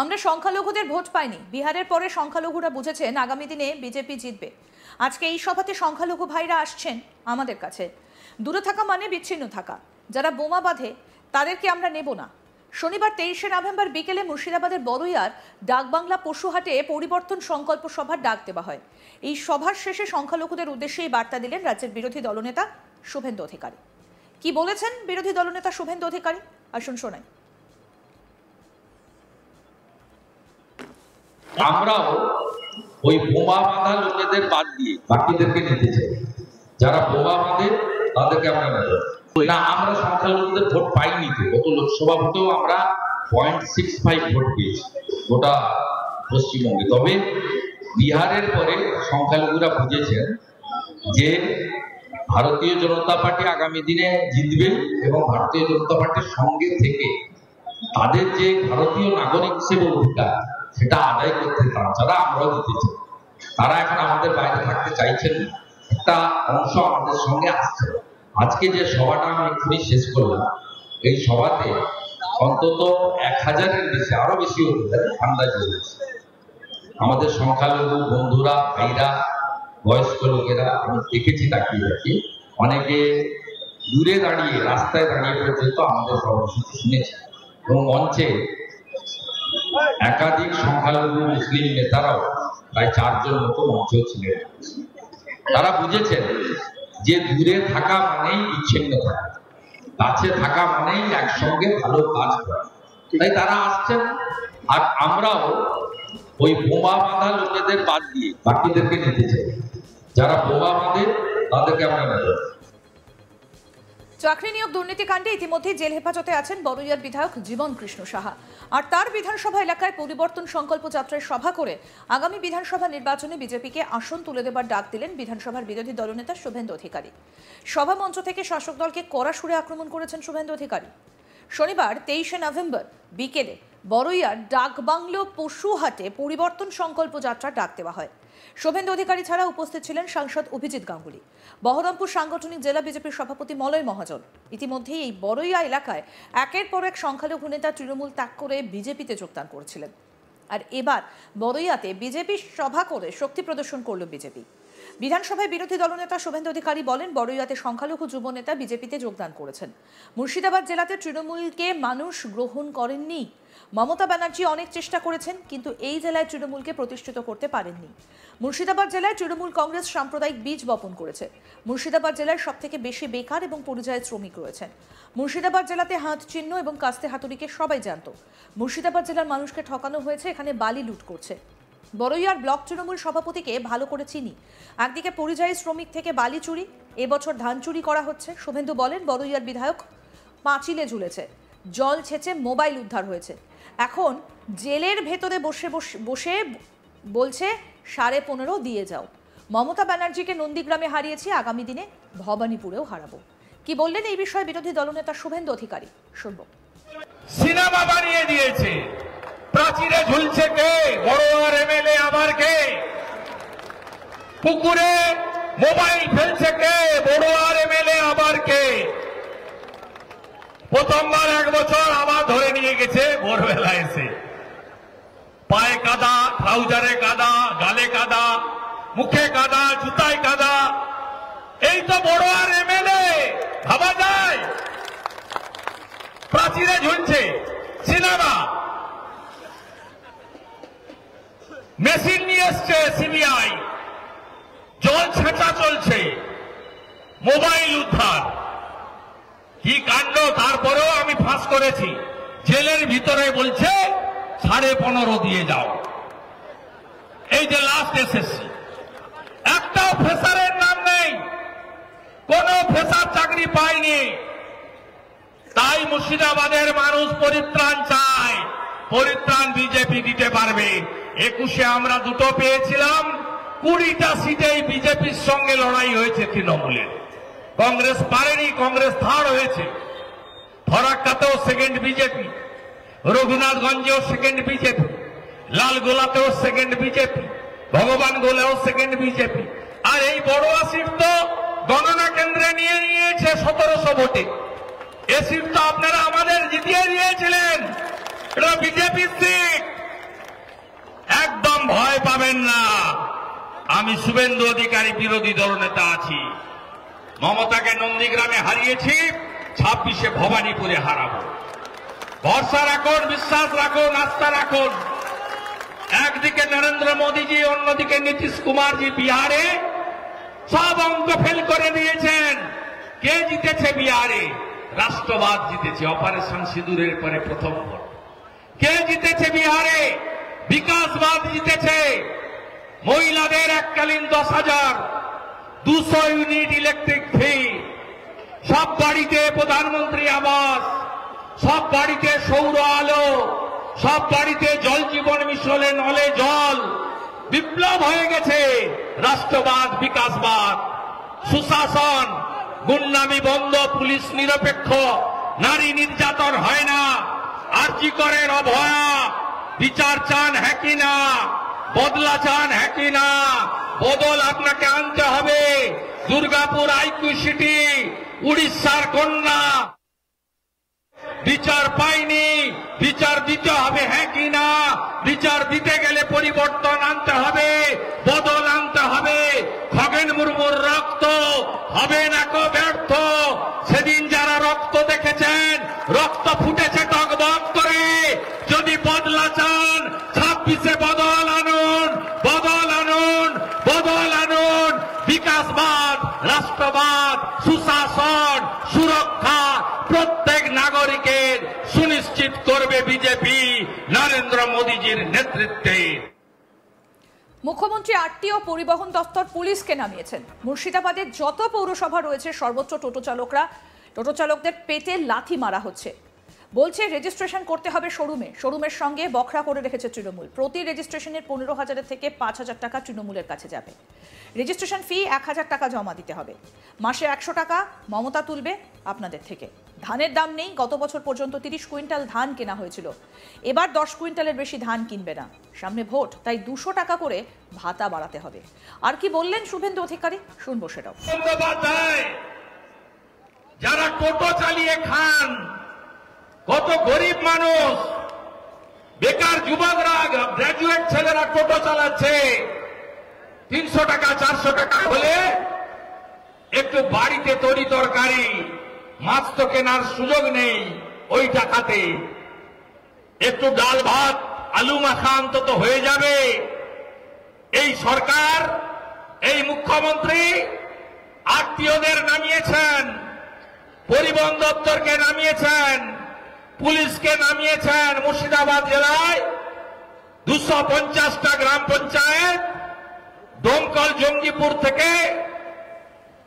আমরা সংখ্যালঘুদের ভোট পাইনি। বিহারের পরে সংখ্যালঘুরা বুঝেছেন আগামী দিনে বিজেপি জিতবে। আজকে এই সভাতে সংখ্যালঘু ভাইরা আসছেন আমাদের কাছে। দূরে থাকা মানে বিচ্ছিন্ন থাকা। যারা বোমা বাঁধে তাদেরকে আমরা নেব না। শনিবার 23শে নভেম্বর বিকেলে মুর্শিদাবাদের বড়ইয়ার ডাকবাংলা পশুহাটে পরিবর্তন সংকল্প সভার ডাক দেওয়া হয়। এই সভার শেষে সংখ্যালঘুদের উদ্দেশ্যে এই বার্তা দিলেন রাজ্যের বিরোধী দলনেতা শুভেন্দু অধিকারী। কি বলেছেন বিরোধী দলনেতা শুভেন্দু অধিকারী, আসুন শোনাই। আমরাও ওই বোমা বাঁধা লোকেদের বাদ দিয়ে বাকিদেরকে নিতে চাই। যারা বোমা বাঁধে তাদেরকে আমরা নেব না। আমরা সংখ্যালঘুদের ভোট পাইনি তো। গত লোকসভা ভোটেও আমরা 0.65 ভোট পেয়েছি গোটা পশ্চিমবঙ্গে। তবে বিহারের পরে সংখ্যালঘুরা বুঝেছেন যে ভারতীয় জনতা পার্টি আগামী দিনে জিতবে এবং ভারতীয় জনতা পার্টির সঙ্গে থেকে তাদের যে ভারতীয় নাগরিক হিসেবে অধিকার সেটা আদায় করতে তারা আমরাও দিতে চাই। তারা এখন আমাদের বাইরে থাকতে চাইছেন না। একটা অংশ আমাদের সঙ্গে আসছে। আজকে যে সভাটা আমি এক্ষুনি শেষ করলাম, এই সভাতে অন্তত 1000-এর বেশি, আরো বেশি হতে পারে, আন্দাজ হয়েছে আমাদের সংখ্যালঘু বন্ধুরা, ভাইরা, বয়স্ক লোকেরা। আমি দেখেছি, তাকিয়ে দেখি অনেকে দূরে দাঁড়িয়ে, রাস্তায় দাঁড়িয়ে পর্যন্ত আমাদের কর্মসূচি শুনেছে এবং মঞ্চে একাধিক সংখ্যালঘু মুসলিম নেতারাও প্রায় 4 জন মতো মঞ্চেও ছিলেন। তারা বুঝেছেন যে দূরে থাকা মানেই বিচ্ছিন্ন থাকা, কাছে থাকা মানেই একসঙ্গে ভালো কাজ করা। তাই তারা আসছেন। আর আমরাও ওই বোমা বাঁধা লোকেদের বাদ দিয়ে বাকিদেরকে নিতে চাই। যারা বোমা বাঁধে তাদেরকে আমরা নেব। চাকরি নিয়োগ দুর্নীতিকাণ্ডে ইতিমধ্যে জেল হেফাজতে আছেন বড়ইয়ার বিধায়ক জীবন কৃষ্ণ সাহা। আর তার বিধানসভা এলাকায় পরিবর্তন সংকল্প যাত্রায় সভা করে আগামী বিধানসভা নির্বাচনে বিজেপিকে আসন তুলে দেবার ডাক দিলেন বিধানসভার বিরোধী দলনেতা শুভেন্দু অধিকারী। সভা মঞ্চ থেকে শাসক দলকে কড়া সুরে আক্রমণ করেছেন শুভেন্দু অধিকারী। শনিবার 23শে নভেম্বর বিকেলে বড়ইয়ার ডাকবাংলো পশুহাটে পরিবর্তন সংকল্প যাত্রা ডাক দেওয়া হয়। শুভেন্দু অধিকারী ছাড়া উপস্থিত ছিলেন সাংসদ অভিজিৎ গাঙ্গুলি, বহরমপুর সাংগঠনিক জেলা বিজেপির সভাপতি মলয় মহাজন। ইতিমধ্যেই এই বড়ইয়া এলাকায় একের পর এক সংখ্যালঘু নেতা তৃণমূল ত্যাগ করে বিজেপিতে যোগদান করেছিলেন। আর এবার বড়ইয়াতে বিজেপি সভা করে শক্তি প্রদর্শন করল বিজেপি। বিধানসভায় বিরোধী দলনেতা শুভেন্দু অধিকারী বলেন, বড়ইয়াতে সংখ্যালঘু যুব নেতা বিজেপিতে যোগদান করেছেন। মুর্শিদাবাদ জেলাতে তৃণমূলকে মানুষ গ্রহণ করেননি। মমতা ব্যানার্জি অনেক চেষ্টা করেছেন, কিন্তু এই জেলায় তৃণমূলকে প্রতিষ্ঠিত করতে পারেননি। মুর্শিদাবাদ জেলায় তৃণমূল কংগ্রেস সাম্প্রদায়িক বীজ বপন করেছে। মুর্শিদাবাদ জেলায় সবথেকে বেশি বেকার এবং পরিযায়ী শ্রমিক রয়েছেন। মুর্শিদাবাদ জেলাতে হাত চিহ্ন এবং কাস্তে হাতুড়িকে সবাই জানত। মুর্শিদাবাদ জেলার মানুষকে ঠকানো হয়েছে, এখানে বালি লুট করছে। বড়ইয়ার ব্লক তৃণমূল সভাপতিকে ভালো করে চিনি। একদিকে পরিযায়ী শ্রমিক থেকে বালি চুরি, এবছর ধান চুরি করা হচ্ছে। শুভেন্দু বলেন, বড়ইয়ার বিধায়ক পাঁচিলে ঝুলেছে, জল ছেঁচে মোবাইল উদ্ধার হয়েছে। এখন জেলের ভেতরে বসে বসে বলছে 15.5 দিয়ে যাও। মমতা ব্যানার্জিকে নন্দীগ্রামে হারিয়েছি, আগামী দিনে ভবানীপুরেও হারাবো। কি বললেন এই বিষয়ে বিরোধী দলনেতা শুভেন্দু অধিকারী, শুনবো। সিনেমা বানিয়ে দিয়েছে। প্রাচীরে ঝুলছে কে? বড়োয়ার এমএলএ আবার কে? পুকুরে মোবাইল ফেলছে কে? বড়োয়ার এমএলএ আবার কে? প্রথমবার 1 বছর আবার ধরে নিয়ে গেছে ভোরবেলা এসে। পায়ে কাদা, ট্রাউজারে কাদা, গালে কাদা, মুখে কাদা, জুতায় কাদা। এই তো বড়োয়ার এমএলএ, ভাবা যায়? প্রাচীরে ঝুলছে। সিনেমা মেশিন নিয়ে এসছে সিবিআই, জল ছেঁচা চলছে, মোবাইল উদ্ধার। কি কাণ্ড! তারপরেও আমি ফাঁস করেছি। জেলের ভিতরে বলছে 15.5 দিয়ে যাও। এই যে লাস্ট এসএসসি, একটাও ফেসারের নাম নেই, কোন ফেসার চাকরি পায়নি। তাই মুর্শিদাবাদের মানুষ পরিত্রাণ চায়। পরিত্রাণ বিজেপি দিতে পারবে। 21-এ আমরা 2টো পেয়েছিলাম, 20টা সিটেই বিজেপির সঙ্গে লড়াই হয়েছে তৃণমূলের। কংগ্রেস পারেনি, কংগ্রেস থার্ড হয়েছে। ফরাক্কাতেও সেকেন্ড বিজেপি, রঘুনাথগঞ্জেও সেকেন্ড বিজেপি, লালগোলাতেও সেকেন্ড বিজেপি, ভগবানগোলাও সেকেন্ড বিজেপি। আর এই বড়োয়া সিট তো গণনা কেন্দ্রে নিয়ে নিয়েছে 1700 ভোটে। এ সিট তো আপনারা আমাদের জিতিয়ে দিয়েছিলেন। এটা বিজেপির সিট। পাবেন না। আমি শুভেন্দু অধিকারী বিরোধী দলনেতা আছি। মমতাকে নন্দীগ্রামে হারিয়েছি, 26-এ ভবানীপুরে হারাবো। ভরসা রাখুন, বিশ্বাস রাখুন, আস্থা রাখুন। একদিকে নরেন্দ্র মোদীজি, অন্যদিকে নীতিশ কুমারজি বিহারে সব অঙ্ক ফেল করে দিয়েছেন। কে জিতেছে বিহারে? রাষ্ট্রবাদ জিতেছে। অপারেশন সিঁদুরের পরে প্রথম ভোট। কে জিতেছে বিহারে? বিকাশবাদ জিতেছে। মহিলাদের এককালীন 10,000, 200 ইউনিট ইলেকট্রিক ফ্রি, সব বাড়িতে প্রধানমন্ত্রী আবাস, সব বাড়িতে সৌর আলো, সব বাড়িতে জল জীবন মিশনে নলে জল। বিপ্লব হয়ে গেছে। রাষ্ট্রবাদ, বিকাশবাদ, সুশাসন, গুন্ডামি বন্ধ, পুলিশ নিরপেক্ষ, নারী নির্যাতন হয় না, আরজি করের অভয়া। বিচার চান হ্যাঁ কি না? বদলা চান হ্যাঁ কি না? বদল আপনাকে আনতে হবে। দুর্গাপুর আইকিউ সিটি, উড়িষ্যার কন্যা বিচার পাইনি, বিচার দিতে হবে হ্যাঁ কি না? বিচার দিতে গেলে পরিবর্তন আনতে হবে, বদল আনতে হবে। খগেন মুর্মুর রক্ত হবে না কো ব্যর্থ। সেদিন যারা রক্ত দেখেছেন, রক্ত ফুটেছে টকবক করে। যদি বদলা চান, 26-এ বদল আনুন, বদল আনুন, বদল আনুন। বিকাশবাদ, রাষ্ট্রবাদ, সুশাসন, সুরক্ষা প্রত্যেক নাগরিকের সুনিশ্চিত করবে বিজেপি নরেন্দ্র মোদীজির নেতৃত্বে। মুখ্যমন্ত্রী আরটি ও পরিবহন দপ্তর পুলিশকে নামিয়েছেন। মুর্শিদাবাদের যত পৌরসভা রয়েছে সর্বত্র টোটো চালকদের পেটে লাথি মারা হচ্ছে। বলছে রেজিস্ট্রেশন করতে হবে শোরুমের সঙ্গে বখরা করে রেখেছে তৃণমূল। প্রতি রেজিস্ট্রেশনের 15,000 থেকে 5,000 টাকা তৃণমূলের কাছে যাবে। রেজিস্ট্রেশন ফি 1,000 টাকা জমা দিতে হবে। মাসে 100 টাকা মমতা তুলবে আপনাদের থেকে। ধানের দাম নেই। গত বছর পর্যন্ত 30 কুইন্টাল ধান কেনা হয়েছিল। এবার 10 কুইন্টালের বেশি ধান কিনবে না। সামনে ভোট, তাই 200 টাকা করে ভাতা বাড়াতে হবে। আর কি বললেন শুভেন্দু অধিকারী, শুনবো সেটাও। যারা টোটো চালিয়ে খান, কত গরিব মানুষ, বেকার যুবকরা, গ্রাজুয়েট ছেলেরা টোটো চালাচ্ছে। 300 টাকা 400 টাকা হলে একটু বাড়িতে তরি তরকারি, মাছ তো কেনার সুযোগ নেই। ওই টাকাতে একটু ডাল ভাত, আলু মাখা অন্তত হয়ে যাবে। এই সরকার, এই মুখ্যমন্ত্রী আত্মীয়দের নামিয়েছেন, পরিবহন দপ্তরকে নামিয়েছেন, পুলিশকে নামিয়েছেন। মুর্শিদাবাদ জেলায় 250টা গ্রাম পঞ্চায়েত, দমকল জঙ্গিপুর থেকে,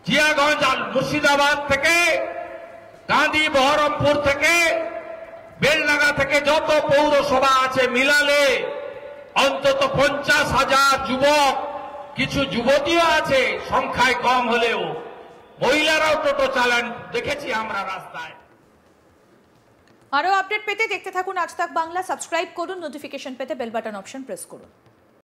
জিয়াগঞ্জ, মুর্শিদাবাদ থেকে, গান্ধী বহরমপুর থেকে, বেলডাঙ্গা থেকে যত পৌরসভা আছে মিলালে অন্তত 50,000 যুবক, কিছু যুবতীও আছে, সংখ্যায় কম হলেও মহিলারাও টোটো চালান, দেখেছি আমরা রাস্তায়। আরও আপডেট পেতে দেখতে থাকুন আজ তাক বাংলা। সাবস্ক্রাইব করুন, নোটিফিকেশন পেতে বেল বাটন অপশন প্রেস করুন।